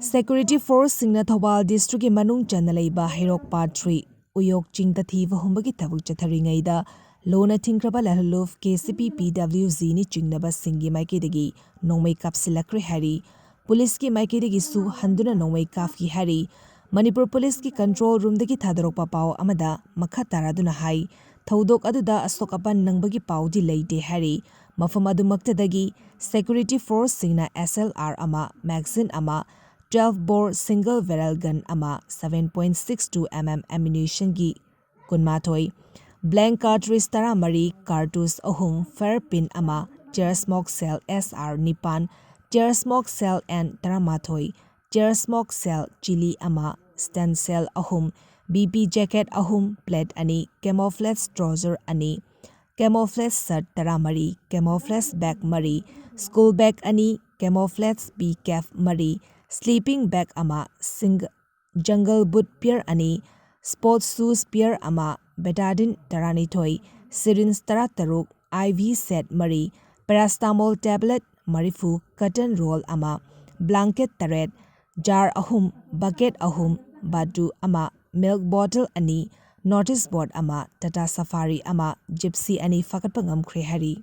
Security Force SINGNA THOUBAL District MANUNG CHANNA LEIBA HEIROK Part 3 UYOK CHING THIBA HUMBAGI THABAK CHATTHARINGEIDA LONA Thingkhraba Lalhoulup Kcp Pwg ni Chingnaba Singgi Maikeidagi Nongmei Kapsinlakkhre HAIRI Police ki Maikeidagi su HANDUNA Nongmei KAPKHI HAIRI Manipur Police ki Control Room dagi thadorokpa pau amada makha taraduna hai Thodok aduda asokapan nangbagi pau di leide HAIRI Mafam adumaktadagi Security Force SINGNA SLR ama magazine ama 12-bore single barrel gun ama 7.62 mm ammunition gi kunmathoi blank cartridge taramari cartouche ahum fire pin ama tear smoke cell SR nipan tear smoke cell and taramathoi tear smoke cell chili ama stand cell ahum BP jacket ahum plate ani camouflage trouser ani camouflage shirt taramari camouflage bag mari school bag ani camouflage B cap mari sleeping bag ama jungle boot pair ani sports shoes pair ama betadine taranithoi syringe tarataruk IV set mari paracetamol tablet marifu cotton roll ama blanket taret jar ahum bucket ahum batu ama milk bottle ani notice board ama Tata Safari ama gypsy ani fakatpa ngamkhre HAIRI